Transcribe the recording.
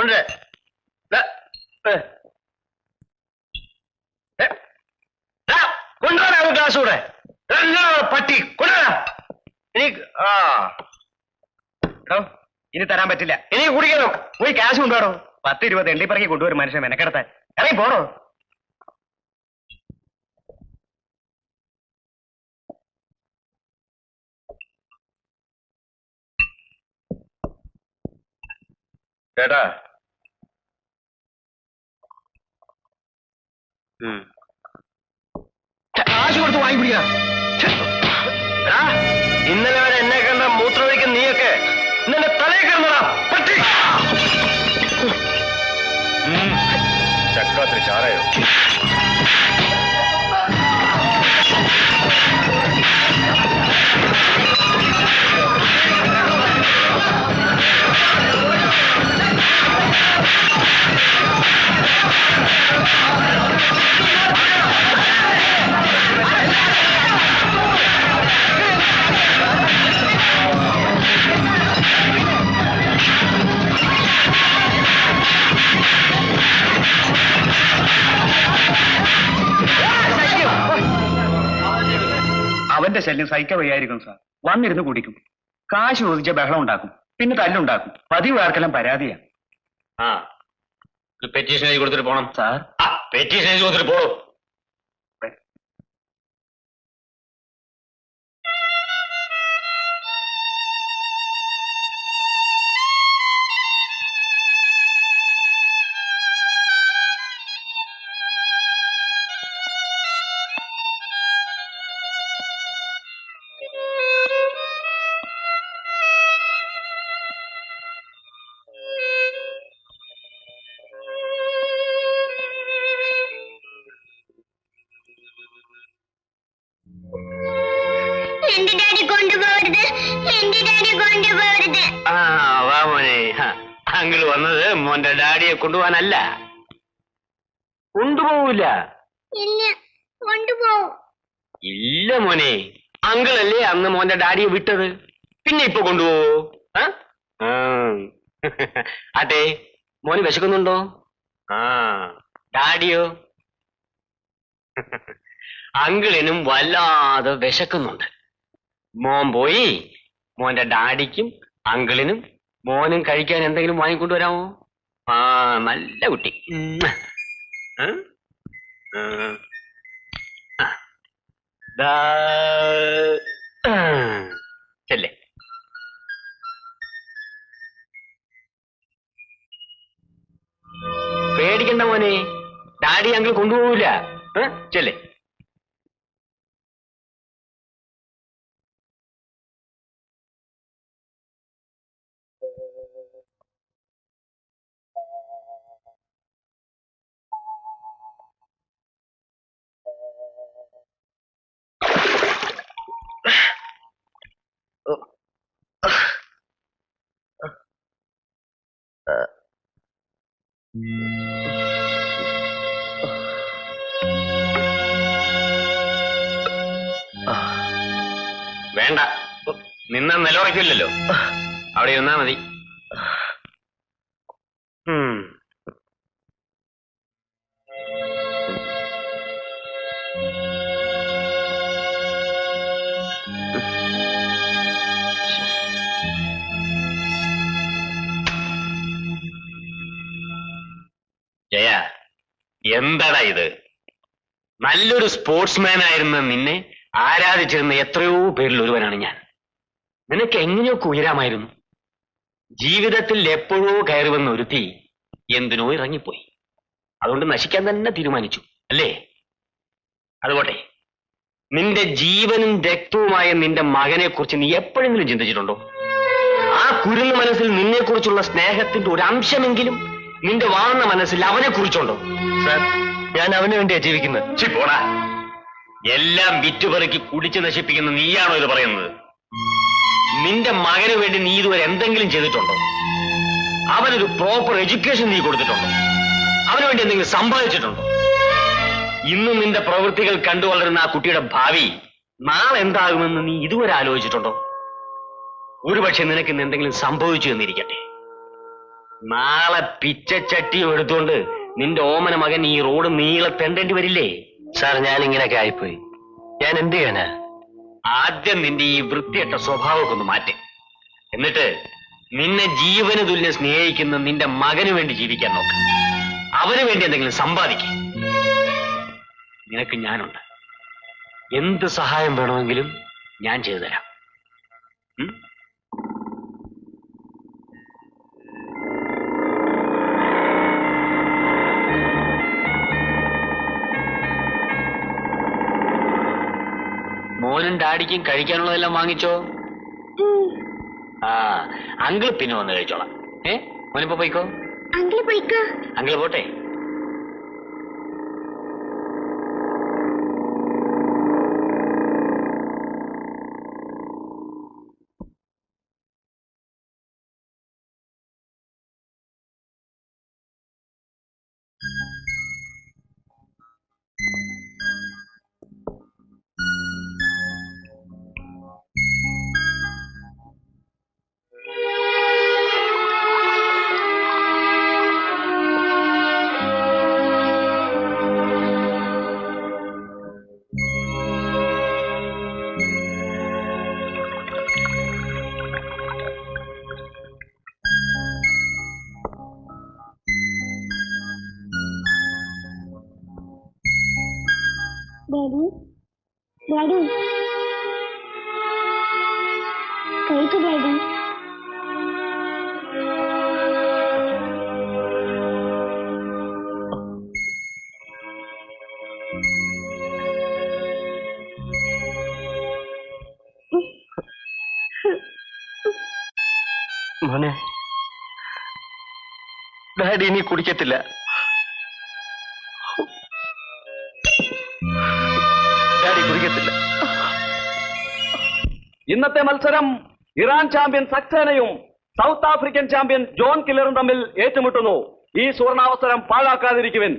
കൊണ്ടുവരാ ഗ്ലാസ് കൂടെ പട്ടി കൊണ്ടുവരാ. ഇനി തരാൻ പറ്റില്ല. ഇനി കുടിക്കണം. പോയി ക്യാഷ് കൊണ്ടുപോടോ. 10-20 എള്ളിപ്പറക്കി കൊണ്ടുവരും മനുഷ്യൻ മെനക്കെടുത്താൻ. ഇറങ്ങി പോടോ. ചേട്ടാ കാശ് കൊടുത്ത് വാങ്ങി പിടിക്കാം. ഇന്നലെ വരെ എന്നെ കണ്ട മൂത്രവയ്ക്കും നീയൊക്കെ ഇന്നലെ തലയിൽ കിടന്നടാ പട്ടി. ചക്കാത്തിരി ചാറയോ? അവന്റെ ശല്യം സഹിക്കാൻ വയ്യായിരിക്കും സാർ. വന്നിരുന്ന് കുടിക്കും, കാശ് ചോദിച്ച ബഹളം ഉണ്ടാക്കും, പിന്നെ തല്ലുണ്ടാക്കും. പതിവ് ആർക്കെല്ലാം പരാതിയാണ്. പെറ്റീഷൻ എഴുതി കൊടുത്തിട്ട് പോണം സാർ. പെറ്റീഷൻ എഴുതി കൊടുത്തിട്ട് പോണോ? അങ്കിൾ വന്നത് മോന്റെ ഡാഡിയെ കൊണ്ടുപോകാനല്ല. കൊണ്ടുപോകൂല. ഇല്ല മോനെ, അങ്കിളല്ലേ അന്ന് മോന്റെ ഡാഡിയെ വിട്ടത്. പിന്നെ ഇപ്പൊ കൊണ്ടുപോവോ? അതെ, മോന് വിശക്കുന്നുണ്ടോ? ഡാഡിയോ? അങ്കിളിനും വല്ലാതെ വിശക്കുന്നുണ്ട്. മോൻ പോയി മോന്റെ ഡാഡിക്കും അങ്കിളിനും മോനും കഴിക്കാൻ എന്തെങ്കിലും വാങ്ങിക്കൊണ്ടുവരാമോ? നല്ല കുട്ടി. ചെല്ലേ. പേടിക്കണ്ട മോനെ, ഡാഡി അങ്കിൾ കൊണ്ടുപോകൂല. ചെല്ലേ. വേണ്ട, നിന്ന നിലയുറക്കില്ലല്ലോ. അവിടെ ഇരുന്നാ മതി. ജയ, എന്താടാ ഇത്? നല്ലൊരു സ്പോർട്സ്മാൻ ആയിരുന്ന നിന്നെ ആരാധിച്ചിരുന്ന എത്രയോ പേരിൽ ഒരുവനാണ് ഞാൻ. നിനക്ക് എങ്ങനെയൊക്കെ ഉയരാമായിരുന്നു. ജീവിതത്തിൽ എപ്പോഴോ കയറി വന്ന ഒരുത്തി എന്തിനോ ഇറങ്ങിപ്പോയി. അതുകൊണ്ട് നശിക്കാൻ തന്നെ തീരുമാനിച്ചു അല്ലേ? അതുപോട്ടെ, നിന്റെ ജീവനും രക്തവുമായ നിന്റെ മകനെ കുറിച്ച് നീ എപ്പോഴെങ്കിലും ചിന്തിച്ചിട്ടുണ്ടോ? ആ കുരുന്ന മനസ്സിൽ നിന്നെ കുറിച്ചുള്ള സ്നേഹത്തിന്റെ ഒരു അംശമെങ്കിലും നിന്റെ വാർന്ന മനസ്സിൽ അവനെ കുറിച്ചുണ്ടോ? സാർ, ഞാൻ അവന് വേണ്ടിയാ ജീവിക്കുന്നത്. പോടാ, എല്ലാം വിറ്റുപെറുക്കി കുടിച്ചു നശിപ്പിക്കുന്ന നീയാണോ ഇത് പറയുന്നത്? നിന്റെ മകന് വേണ്ടി നീ ഇതുവരെ എന്തെങ്കിലും ചെയ്തിട്ടുണ്ടോ? അവനൊരു പ്രോപ്പർ എഡ്യൂക്കേഷൻ നീ കൊടുത്തിട്ടുണ്ടോ? അവന് വേണ്ടി എന്തെങ്കിലും സമ്പാദിച്ചിട്ടുണ്ടോ? ഇന്നും നിന്റെ പ്രവൃത്തികൾ കണ്ടു വളരുന്ന ആ കുട്ടിയുടെ ഭാവി നാളെ എന്താകുമെന്ന് നീ ഇതുവരെ ആലോചിച്ചിട്ടുണ്ടോ? ഒരുപക്ഷെ നിനക്ക് ഇന്ന് എന്തെങ്കിലും സംഭവിച്ചു എന്നിരിക്കട്ടെ. നാളെ പിച്ചച്ചട്ടിയും എടുത്തുകൊണ്ട് നിന്റെ ഓമന മകൻ ഈ റോഡ് നീളെ തെണ്ടേണ്ടി വരില്ലേ? സാർ, ഞാൻ ഇങ്ങനെയൊക്കെ ആയിപ്പോയി. ഞാൻ എന്ത് ചെയ്യാനാ? ആദ്യം നിന്റെ ഈ വൃത്തിയട്ട സ്വഭാവമൊക്കെ ഒന്ന് മാറ്റി, എന്നിട്ട് നിന്നെ ജീവന് തുല്യം സ്നേഹിക്കുന്ന നിന്റെ മകന് വേണ്ടി ജീവിക്കാൻ നോക്ക്. അവന് വേണ്ടി എന്തെങ്കിലും സമ്പാദിക്കും. നിനക്ക് ഞാനുണ്ട്. എന്ത് സഹായം വേണമെങ്കിലും ഞാൻ ചെയ്തു തരാം. മോനും ഡാഡിക്കും കഴിക്കാനുള്ളതെല്ലാം വാങ്ങിച്ചോ? ആ, അങ്കിൾ പിന്നെ വന്ന് കഴിച്ചോളാം. മോനിപ്പോ പോയിക്കോ. അങ്കിൾ പോട്ടെ. ഡാഡി, കഴിച്ചു ഡാഡി. മോനെ, ഡാഡി ഇനി കുടിക്കത്തില്ല. ഡാഡി കുടിക്കത്തില്ല. ഇന്നത്തെ മത്സരം ഇറാൻ ചാമ്പ്യൻ സക്സേനയും സൗത്ത് ആഫ്രിക്കൻ ചാമ്പ്യൻ ജോൺ കില്ലറും തമ്മിൽ ഏറ്റുമുട്ടുന്നു. ഈ സുവർണാവസരം പാഴാക്കാതിരിക്കുവിൻ.